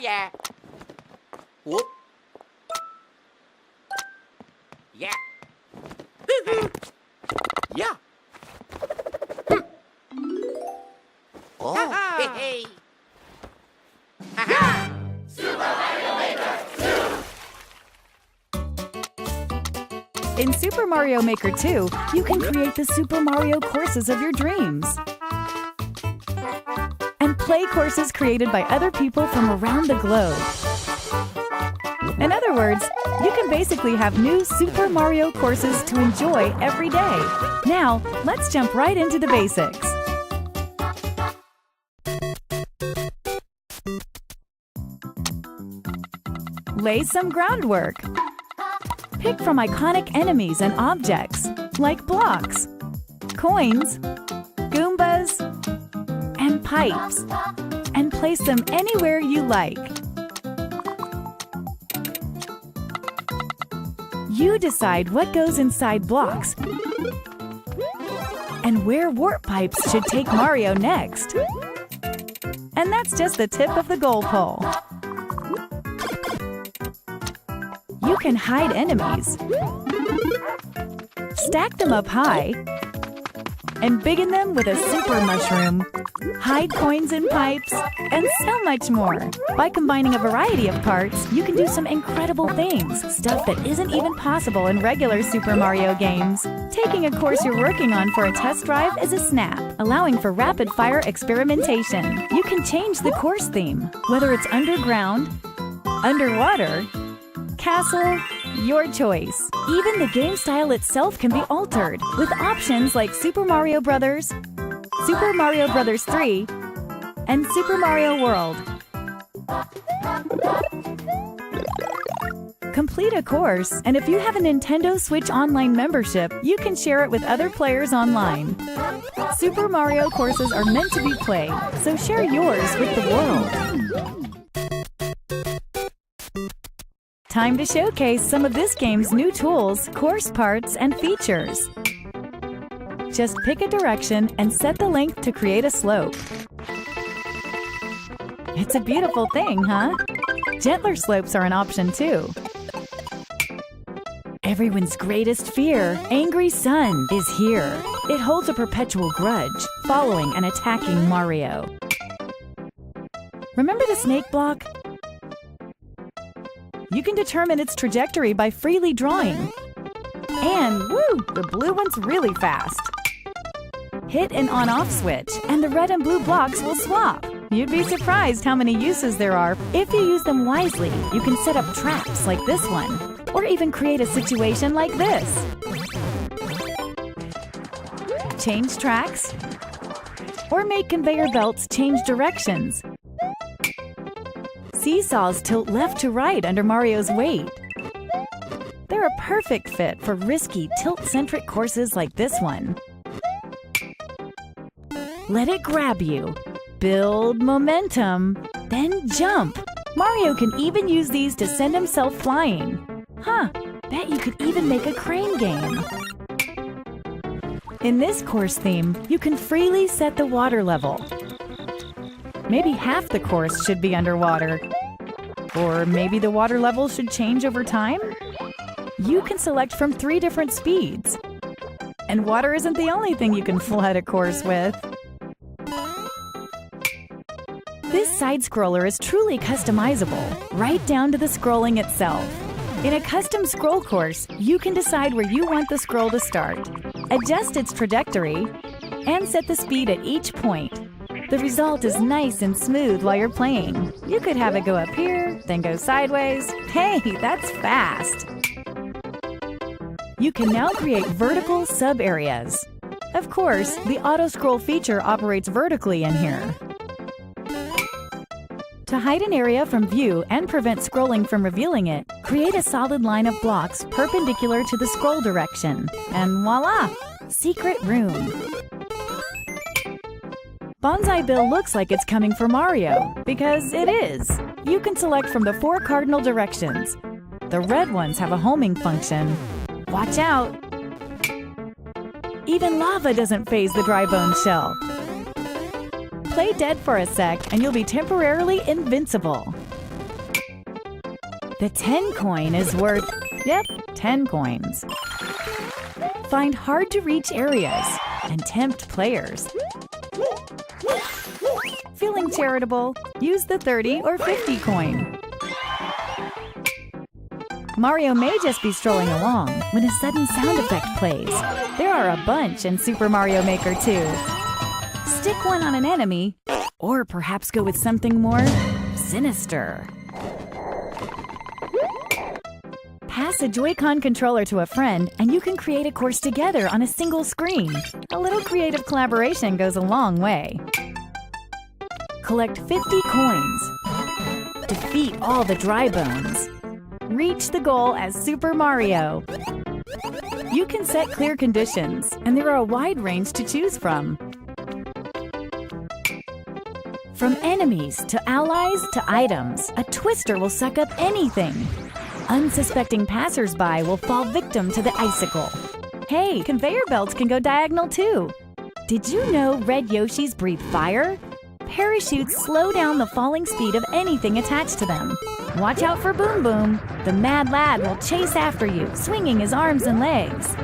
yeah. Whoop. Yeah. Yeah. Oh. Hey, hey. Ha-ha. In Super Mario Maker 2, you can create the Super Mario courses of your dreams. And play courses created by other people from around the globe. In other words, you can basically have new Super Mario courses to enjoy every day. Now, let's jump right into the basics. Lay some groundwork. Pick from iconic enemies and objects, like blocks, coins, Goombas, and pipes, and place them anywhere you like. You decide what goes inside blocks and where warp pipes should take Mario next. And that's just the tip of the goal pole. You can hide enemies, stack them up high, and biggin them with a super mushroom, hide coins in pipes, and so much more. By combining a variety of parts, you can do some incredible things, stuff that isn't even possible in regular Super Mario games. Taking a course you're working on for a test drive is a snap, allowing for rapid-fire experimentation. You can change the course theme, whether it's underground, underwater, castle, your choice. Even the game style itself can be altered with options like Super Mario Bros., Super Mario Bros. 3, and Super Mario World. Complete a course, and if you have a Nintendo Switch Online membership, you can share it with other players online. Super Mario courses are meant to be played, so share yours with the world. Time to showcase some of this game's new tools, course parts, and features. Just pick a direction and set the length to create a slope. It's a beautiful thing, huh? Gentler slopes are an option too. Everyone's greatest fear, Angry Sun, is here. It holds a perpetual grudge, following and attacking Mario. Remember the snake block? You can determine its trajectory by freely drawing. And, woo, the blue one's really fast. Hit an on-off switch, and the red and blue blocks will swap. You'd be surprised how many uses there are. If you use them wisely, you can set up traps like this one, or even create a situation like this. Change tracks, or make conveyor belts change directions. Seesaws tilt left to right under Mario's weight. They're a perfect fit for risky, tilt-centric courses like this one. Let it grab you. Build momentum, then jump. Mario can even use these to send himself flying. Huh, bet you could even make a crane game. In this course theme, you can freely set the water level. Maybe half the course should be underwater. Or maybe the water level should change over time? You can select from 3 different speeds. And water isn't the only thing you can flood a course with. This side-scroller is truly customizable, right down to the scrolling itself. In a custom scroll course, you can decide where you want the scroll to start, adjust its trajectory, and set the speed at each point. The result is nice and smooth while you're playing. You could have it go up here, then go sideways. Hey, that's fast! You can now create vertical sub-areas. Of course, the auto-scroll feature operates vertically in here. To hide an area from view and prevent scrolling from revealing it, create a solid line of blocks perpendicular to the scroll direction. And voila! Secret room. Bonsai Bill looks like it's coming for Mario, because it is. You can select from the 4 cardinal directions. The red ones have a homing function. Watch out! Even lava doesn't faze the dry bone shell. Play dead for a sec and you'll be temporarily invincible. The 10 coin is worth, 10 coins. Find hard-to-reach areas and tempt players. Feeling charitable? Use the 30 or 50 coin. Mario may just be strolling along when a sudden sound effect plays. There are a bunch in Super Mario Maker 2. Stick one on an enemy, or perhaps go with something more sinister. Pass a Joy-Con controller to a friend, and you can create a course together on a single screen. A little creative collaboration goes a long way. Collect 50 coins. Defeat all the dry bones. Reach the goal as Super Mario. You can set clear conditions, and there are a wide range to choose from. From enemies to allies to items, a twister will suck up anything. Unsuspecting passers-by will fall victim to the icicle. Hey, conveyor belts can go diagonal too. Did you know red Yoshis breathe fire? Parachutes slow down the falling speed of anything attached to them. Watch out for Boom Boom. The mad lad will chase after you, swinging his arms and legs.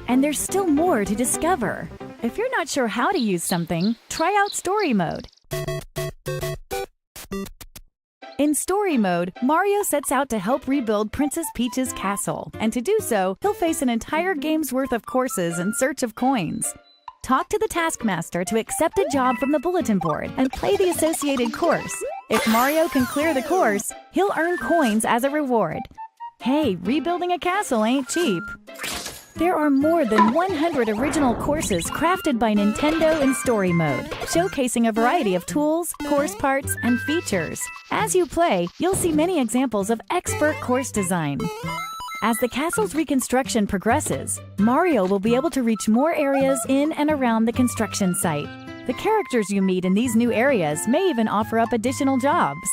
And there's still more to discover. If you're not sure how to use something, try out Story Mode. In Story Mode, Mario sets out to help rebuild Princess Peach's castle, and to do so, he'll face an entire game's worth of courses in search of coins. Talk to the Taskmaster to accept a job from the bulletin board and play the associated course. If Mario can clear the course, he'll earn coins as a reward. Hey, rebuilding a castle ain't cheap. There are more than 100 original courses crafted by Nintendo in Story Mode, showcasing a variety of tools, course parts, and features. As you play, you'll see many examples of expert course design. As the castle's reconstruction progresses, Mario will be able to reach more areas in and around the construction site. The characters you meet in these new areas may even offer up additional jobs.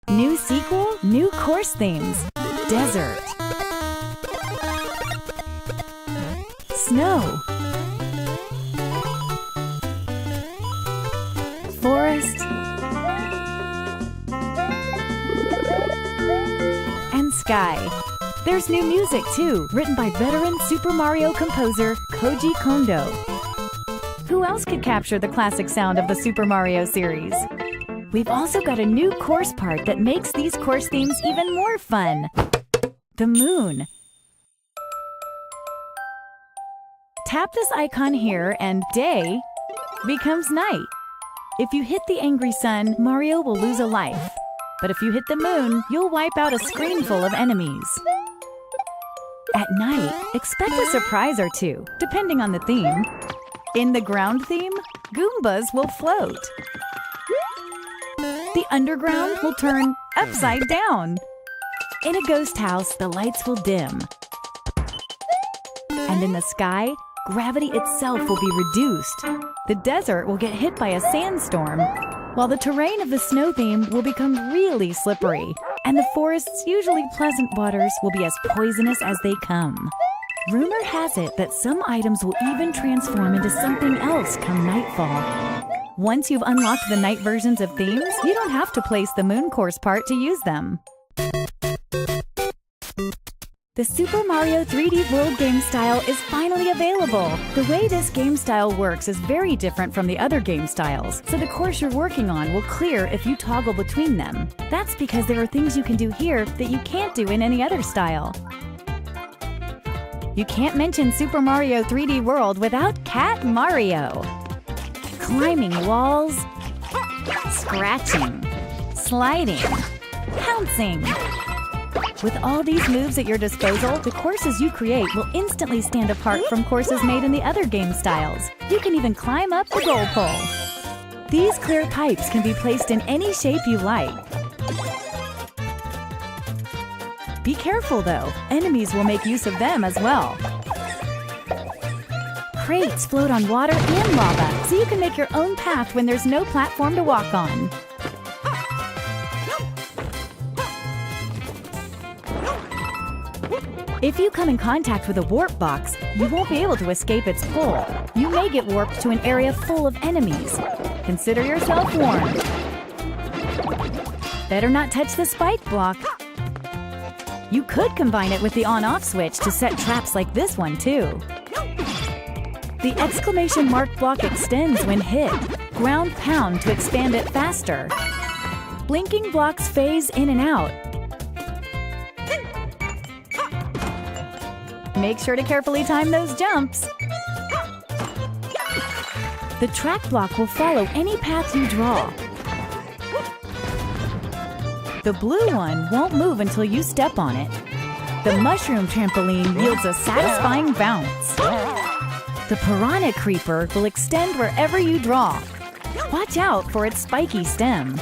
New sequel, new course themes. Desert. Snow. Forest. And sky. There's new music too, written by veteran Super Mario composer Koji Kondo. Who else could capture the classic sound of the Super Mario series? We've also got a new course part that makes these course themes even more fun. The moon. Tap this icon here and day becomes night. If you hit the angry sun, Mario will lose a life. But if you hit the moon, you'll wipe out a screen full of enemies. At night, expect a surprise or two, depending on the theme. In the ground theme, Goombas will float. The underground will turn upside down. In a ghost house, the lights will dim. And in the sky, gravity itself will be reduced. The desert will get hit by a sandstorm, while the terrain of the snow theme will become really slippery, and the forest's usually pleasant waters will be as poisonous as they come. Rumor has it that some items will even transform into something else come nightfall. Once you've unlocked the night versions of themes, you don't have to place the moon course part to use them. The Super Mario 3D World game style is finally available! The way this game style works is very different from the other game styles, so the course you're working on will clear if you toggle between them. That's because there are things you can do here that you can't do in any other style. You can't mention Super Mario 3D World without Cat Mario! Climbing walls, scratching, sliding, pouncing. With all these moves at your disposal, the courses you create will instantly stand apart from courses made in the other game styles. You can even climb up the goal pole. These clear pipes can be placed in any shape you like. Be careful though, enemies will make use of them as well. Crates float on water and lava, so you can make your own path when there's no platform to walk on. If you come in contact with a warp box, you won't be able to escape its pull. You may get warped to an area full of enemies. Consider yourself warned. Better not touch the spike block. You could combine it with the on-off switch to set traps like this one too. The exclamation mark block extends when hit. Ground pound to expand it faster. Blinking blocks phase in and out. Make sure to carefully time those jumps. The track block will follow any path you draw. The blue one won't move until you step on it. The mushroom trampoline yields a satisfying bounce. The piranha creeper will extend wherever you draw. Watch out for its spiky stem.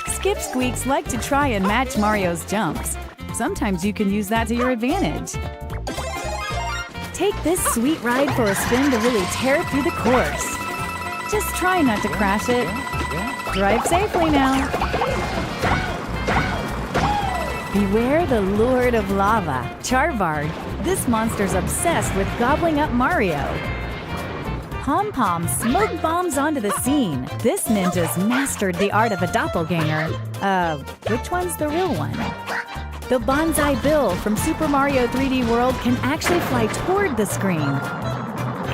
Skip Squeaks like to try and match Mario's jumps. Sometimes you can use that to your advantage. Take this sweet ride for a spin to really tear through the course. Just try not to crash it. Drive safely now. Beware the Lord of Lava, Charvard. This monster's obsessed with gobbling up Mario. Pom Pom smoke bombs onto the scene. This ninja's mastered the art of a doppelganger. Which one's the real one? The Bonsai Bill from Super Mario 3D World can actually fly toward the screen.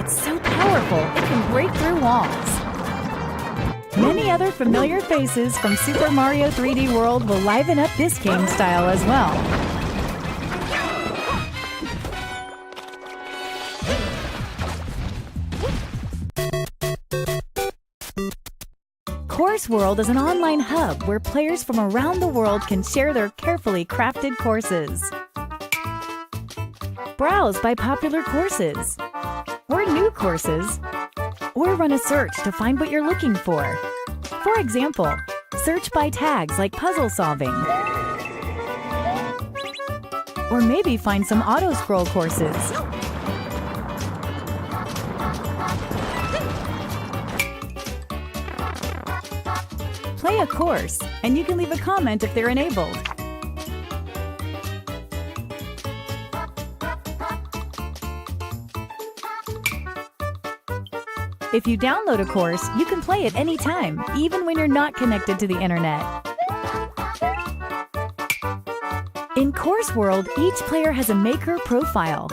It's so powerful, it can break through walls. Many other familiar faces from Super Mario 3D World will liven up this game style as well. Course World is an online hub where players from around the world can share their carefully crafted courses. Browse by popular courses, or new courses, or run a search to find what you're looking for. For example, search by tags like puzzle solving. Or maybe find some auto-scroll courses. Play a course, and you can leave a comment if they're enabled. If you download a course, you can play it anytime, even when you're not connected to the internet. In Course World, each player has a maker profile.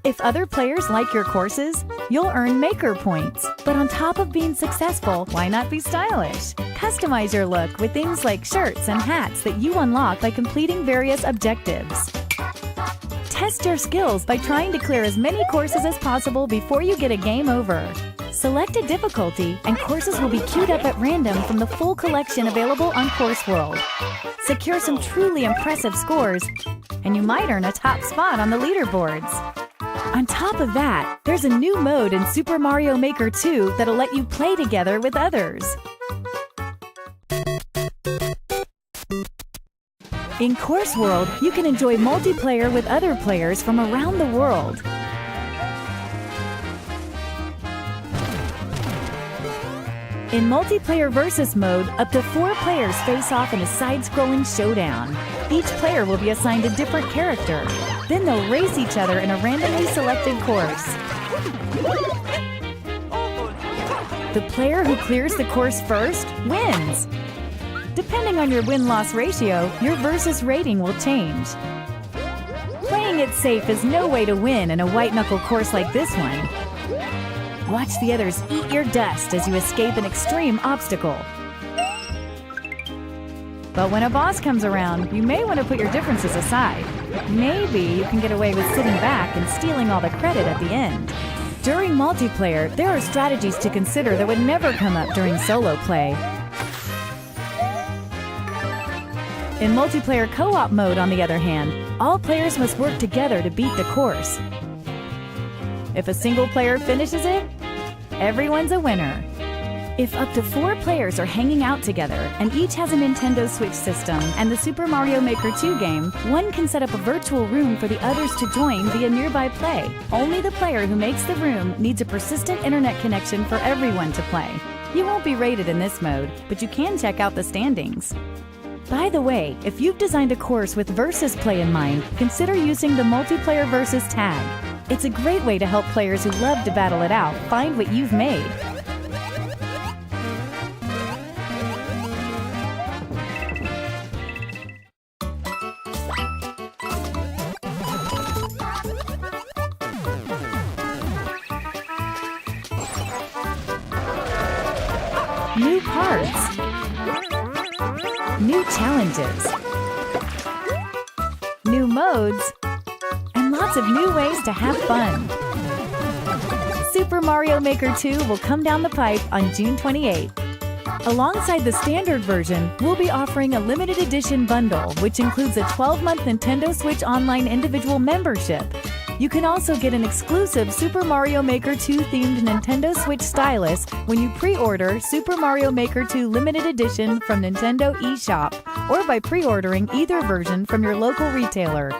If other players like your courses, you'll earn maker points. But on top of being successful, why not be stylish? Customize your look with things like shirts and hats that you unlock by completing various objectives. Test your skills by trying to clear as many courses as possible before you get a game over. Select a difficulty, and courses will be queued up at random from the full collection available on Course World. Secure some truly impressive scores, and you might earn a top spot on the leaderboards. On top of that, there's a new mode in Super Mario Maker 2 that'll let you play together with others. In Course World, you can enjoy multiplayer with other players from around the world. In multiplayer versus mode, up to 4 players face off in a side-scrolling showdown. Each player will be assigned a different character. Then they'll race each other in a randomly selected course. The player who clears the course first wins. Depending on your win-loss ratio, your versus rating will change. Playing it safe is no way to win in a white-knuckle course like this one. Watch the others eat your dust as you escape an extreme obstacle. But when a boss comes around, you may want to put your differences aside. Maybe you can get away with sitting back and stealing all the credit at the end. During multiplayer, there are strategies to consider that would never come up during solo play. In multiplayer co-op mode, on the other hand, all players must work together to beat the course. If a single player finishes it, everyone's a winner. If up to 4 players are hanging out together and each has a Nintendo Switch system and the Super Mario Maker 2 game, one can set up a virtual room for the others to join via nearby play. Only the player who makes the room needs a persistent internet connection for everyone to play. You won't be rated in this mode, but you can check out the standings. By the way, if you've designed a course with versus play in mind, consider using the multiplayer versus tag. It's a great way to help players who love to battle it out find what you've made. New parts, new challenges, new modes, and lots of new ways to have fun. Super Mario Maker 2 will come down the pipe on June 28th. Alongside the standard version, we'll be offering a limited edition bundle, which includes a 12-month Nintendo Switch Online individual membership. You can also get an exclusive Super Mario Maker 2 themed Nintendo Switch stylus when you pre-order Super Mario Maker 2 Limited Edition from Nintendo eShop, or by pre-ordering either version from your local retailer.